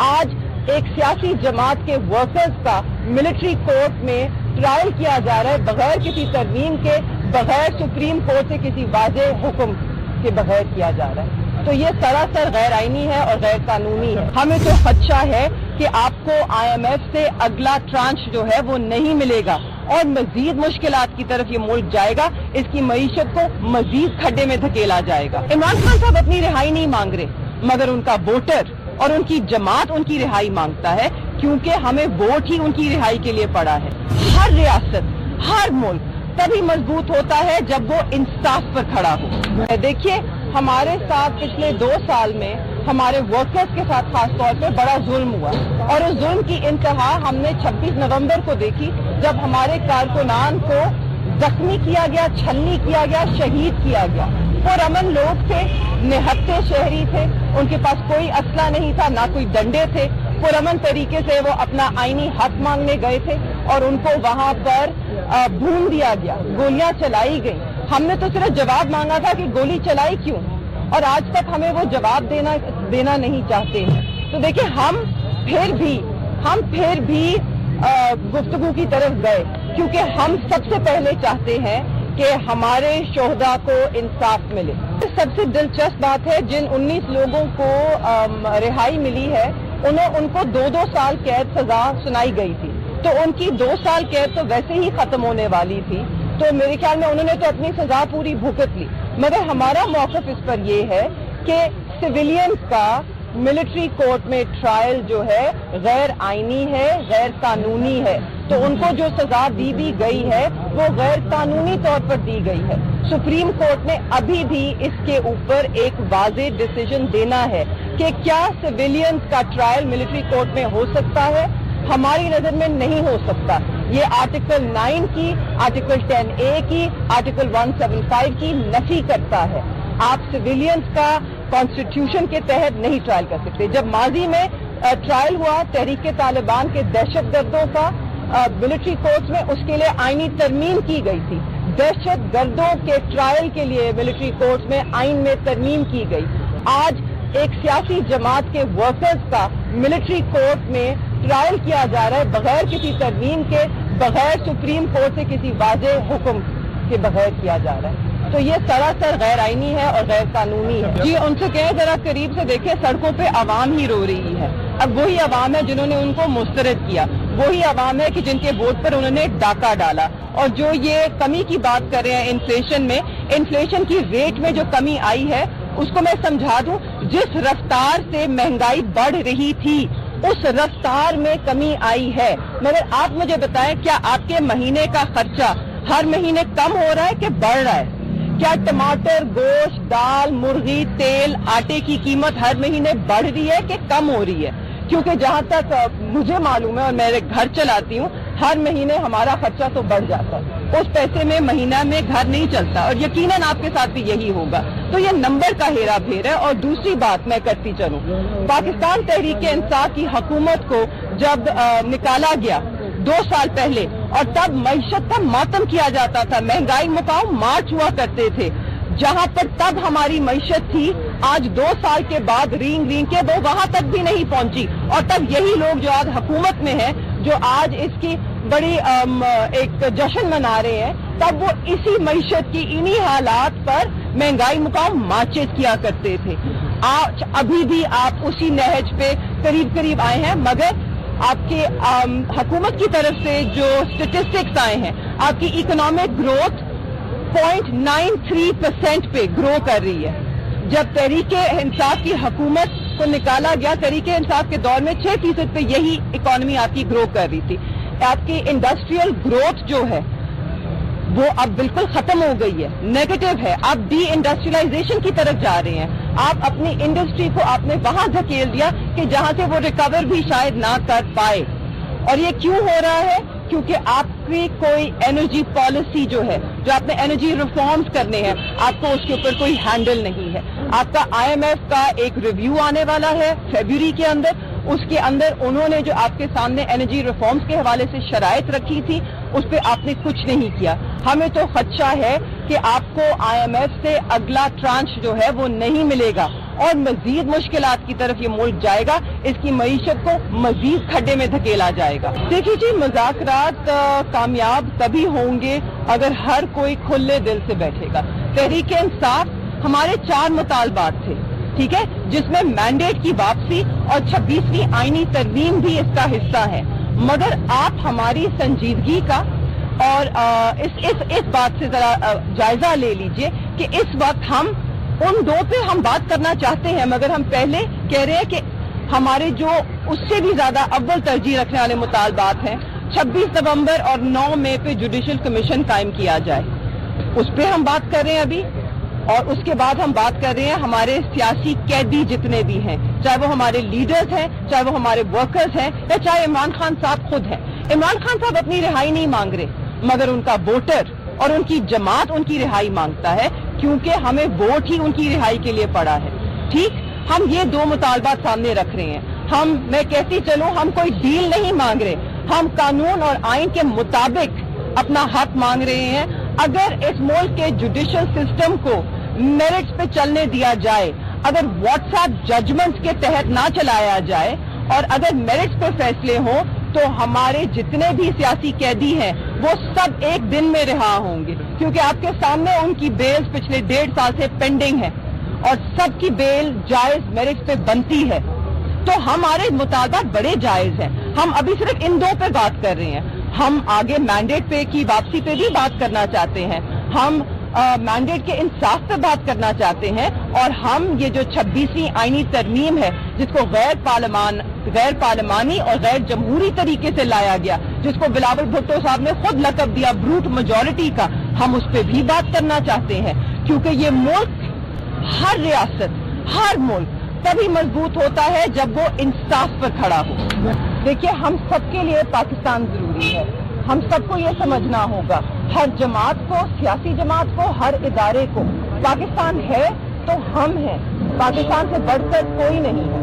आज एक सियासी जमात के वर्कर्स का मिलिट्री कोर्ट में ट्रायल किया जा रहा है बगैर किसी तरमीम के, बगैर सुप्रीम कोर्ट से किसी वाज़ेह हुक्म के बगैर किया जा रहा है। तो ये सरासर गैर आईनी है और गैर कानूनी है। हमें तो खदशा है कि आपको IMF से अगला ट्रांच जो है वो नहीं मिलेगा और मजीद मुश्किलात की तरफ ये मुल्क जाएगा, इसकी मईशत को मजीद खड्डे में धकेला जाएगा। इमरान खान साहब अपनी रिहाई नहीं मांग रहे, मगर उनका वोटर और उनकी जमात उनकी रिहाई मांगता है, क्योंकि हमें वोट ही उनकी रिहाई के लिए पड़ा है। हर रियासत, हर मुल्क तभी मजबूत होता है जब वो इंसाफ पर खड़ा हो। देखिए, हमारे साथ पिछले 2 साल में हमारे वर्कर्स के साथ खास तौर पर बड़ा जुल्म हुआ और उस जुल्म की इंतहा हमने 26 नवंबर को देखी, जब हमारे कारकुनान को जख्मी किया गया, छलनी किया गया, शहीद किया गया। पुरअमन लोग थे, निहत्थे शहरी थे, उनके पास कोई असला नहीं था, ना कोई डंडे थे। पुरअमन तरीके से वो अपना आईनी हक मांगने गए थे और उनको वहां पर भून दिया गया, गोलियां चलाई गई। हमने तो सिर्फ जवाब मांगा था कि गोली चलाई क्यों, और आज तक हमें वो जवाब देना नहीं चाहते हैं। तो देखिए, हम फिर भी गुफ्तगू की तरफ गए, क्योंकि हम सबसे पहले चाहते हैं कि हमारे शोहदा को इंसाफ मिले। सबसे दिलचस्प बात है, जिन 19 लोगों को रिहाई मिली है, उनको 2-2 साल कैद सजा सुनाई गई थी। तो उनकी 2 साल कैद तो वैसे ही खत्म होने वाली थी, तो मेरे ख्याल में उन्होंने तो अपनी सजा पूरी भुगत ली। मगर हमारा मौक़िफ़ इस पर यह है कि सिविलियंस का मिलिट्री कोर्ट में ट्रायल जो है गैर आईनी है, गैर कानूनी है। तो उनको जो सजा दी भी गई है वो गैर कानूनी तौर पर दी गई है। सुप्रीम कोर्ट ने अभी भी इसके ऊपर एक वाज़ेह डिसीजन देना है कि क्या सिविलियंस का ट्रायल मिलिट्री कोर्ट में हो सकता है। हमारी नजर में नहीं हो सकता। ये आर्टिकल 9 की, आर्टिकल 10A की, आर्टिकल 175 की नफी करता है। आप सिविलियंस का कॉन्स्टिट्यूशन के तहत नहीं ट्रायल कर सकते। जब माजी में ट्रायल हुआ तहरीक तालिबान के दहशतगर्दों का मिलिट्री कोर्ट में, उसके लिए आईनी तरमीम की गई थी। दहशतगर्दों के ट्रायल के लिए मिलिट्री कोर्ट में आईन में तरमीम की गई। आज एक सियासी जमात के वर्कर्स का मिलिट्री कोर्ट में ट्रायल किया जा रहा है बगैर किसी तरमीम के, बगैर सुप्रीम कोर्ट से किसी वाज़ेह हुक्म के बगैर किया जा रहा है। तो ये सरासर गैर आईनी है और गैर कानूनी है। जी, उनसे कहें जरा करीब से देखें, सड़कों पे आवाम ही रो रही है। अब वही आवाम है जिन्होंने उनको मुस्तरद किया, वही आवाम है कि जिनके वोट पर उन्होंने डाका डाला। और जो ये कमी की बात कर रहे हैं इन्फ्लेशन में, इन्फ्लेशन की रेट में जो कमी आई है उसको मैं समझा दूं, जिस रफ्तार से महंगाई बढ़ रही थी उस रफ्तार में कमी आई है। मगर आप मुझे बताएं, क्या आपके महीने का खर्चा हर महीने कम हो रहा है कि बढ़ रहा है? क्या टमाटर, गोश्त, दाल, मुर्गी, तेल, आटे की कीमत हर महीने बढ़ रही है कि कम हो रही है? क्योंकि जहां तक मुझे मालूम है और मैं घर चलाती हूँ, हर महीने हमारा खर्चा तो बढ़ जाता है। उस पैसे में महीना में घर नहीं चलता और यकीनन आपके साथ भी यही होगा। तो ये नंबर का हेरा फेर है। और दूसरी बात मैं करती चलूं, पाकिस्तान तहरीक इंसाफ की हुकूमत को जब निकाला गया 2 साल पहले, और तब मईशत का मातम किया जाता था, महंगाई मुकाम मार्च हुआ करते थे, जहां पर तब हमारी मईशत थी, आज 2 साल के बाद रींग के वो वहां तक भी नहीं पहुंची। और तब यही लोग जो आज हुकूमत में हैं, जो आज इसकी बड़ी एक जश्न मना रहे हैं, तब वो इसी मईशत की इन्हीं हालात पर महंगाई मुकाम मार्चेस किया करते थे। आज अभी भी आप उसी नहज पे करीब आए हैं। मगर आपके हुकूमत की तरफ से जो स्टेटिस्टिक्स आए हैं, आपकी इकोनॉमिक ग्रोथ 0.93% पे ग्रो कर रही है। जब तहरीक इंसाफ की हुकूमत को निकाला गया, तहरीक इंसाफ के दौर में 6% पे यही इकोनॉमी आपकी ग्रो कर रही थी। आपकी इंडस्ट्रियल ग्रोथ जो है वो अब बिल्कुल खत्म हो गई है, नेगेटिव है। आप डी इंडस्ट्रियलाइजेशन की तरफ जा रहे हैं। आप अपनी इंडस्ट्री को आपने वहां धकेल दिया कि जहां से वो रिकवर भी शायद ना कर पाए। और ये क्यों हो रहा है? क्योंकि आपकी कोई एनर्जी पॉलिसी जो है, जो आपने एनर्जी रिफॉर्म्स करने हैं, आपको उसके ऊपर कोई हैंडल नहीं है। आपका IMF का एक रिव्यू आने वाला है फरवरी के अंदर, उसके अंदर उन्होंने जो आपके सामने एनर्जी रिफॉर्म्स के हवाले से शराइत रखी थी, उस पर आपने कुछ नहीं किया। हमें तो खदशा है कि आपको IMF से अगला ट्रांच जो है वो नहीं मिलेगा اور مزید مشکلات کی طرف یہ ملک جائے گا، اس کی معیشت کو مزید کھڈے میں دھکیلا جائے گا۔ دیکھیے جی، مذاکرات کامیاب تبھی ہوں گے اگر ہر کوئی کھلے دل سے بیٹھے گا۔ تحریک انصاف ہمارے 4 مطالبات تھے، ٹھیک ہے، جس میں مینڈیٹ کی واپسی اور 26ویں آئینی ترمیم بھی اس کا حصہ ہے، مگر آپ ہماری سنجیدگی کا اور اس بات سے ذرا جائزہ لے لیجئے کہ اس وقت ہم ان 2 پہ ہم بات کرنا چاہتے ہیں، مگر ہم پہلے کہہ رہے ہیں کہ ہمارے جو اس سے بھی زیادہ اول ترجیح رکھنے والے مطالبات ہیں، 26 نومبر اور 9 مئی پہ جوڈیشل کمیشن قائم کیا جائے، اس پہ ہم بات کر رہے ہیں ابھی۔ اور اس کے بعد ہم بات کر رہے ہیں ہمارے سیاسی قیدی جتنے بھی ہیں، چاہے وہ ہمارے لیڈرز ہیں، چاہے وہ ہمارے ورکرز ہیں، یا چاہے عمران خان صاحب خود ہیں۔ عمران خان صاحب اپنی رہائی نہیں مانگ رہے، مگر ان کا ووٹر اور ان کی جماعت ان کی رہائی مانگتا ہے، کیونکہ ہمیں ووٹ ہی ان کی رہائی کے لیے پڑا ہے۔ ٹھیک، ہم یہ 2 مطالبات سامنے رکھ رہے ہیں۔ میں کہتی چلوں، ہم کوئی ڈیل نہیں مانگ رہے، ہم قانون اور آئین کے مطابق اپنا حق مانگ رہے ہیں۔ اگر اس ملک کے جوڈیشل سسٹم کو میرٹس پہ چلنے دیا جائے، اگر واٹس ایپ ججمنٹس کے تحت نہ چلایا جائے، اور اگر میرٹس پہ فیصلے ہوں، تو ہمارے جتنے بھی سیاسی قیدی ہیں وہ سب ایک دن میں رہا ہوں گے، کیونکہ آپ کے سامنے ان کی بیل پچھلے 1.5 سال سے پینڈنگ ہے، اور سب کی بیل جائز میرٹس پہ بنتی ہے۔ تو ہمارے مطالبات بڑے جائز ہیں۔ ہم ابھی صرف ان 2 پہ بات کر رہے ہیں، ہم آگے مینڈیٹ پہ کی واپسی پہ بھی بات کرنا چاہتے ہیں، ہم مینڈیٹ کے انصاف پہ بات کرنا چاہتے ہیں، اور ہم یہ جو 26ویں آئینی ترمیم ہے، جس کو غیر پارلیمانی اور غیر جمہوری طریقے سے لایا گیا، جس کو بلاول بھٹو صاحب نے خود لقب دیا بروٹ میجورٹی کا، ہم اس پہ بھی بات کرنا چاہتے ہیں، کیونکہ یہ ملک، ہر ریاست، ہر ملک تبھی مضبوط ہوتا ہے جب وہ انصاف پر کھڑا ہو۔ دیکھیے، ہم سب کے لیے پاکستان ضروری ہے، ہم سب کو یہ سمجھنا ہوگا، ہر جماعت کو، سیاسی جماعت کو، ہر ادارے کو، پاکستان ہے تو ہم ہیں، پاکستان سے بڑھ کر کوئی نہیں ہے۔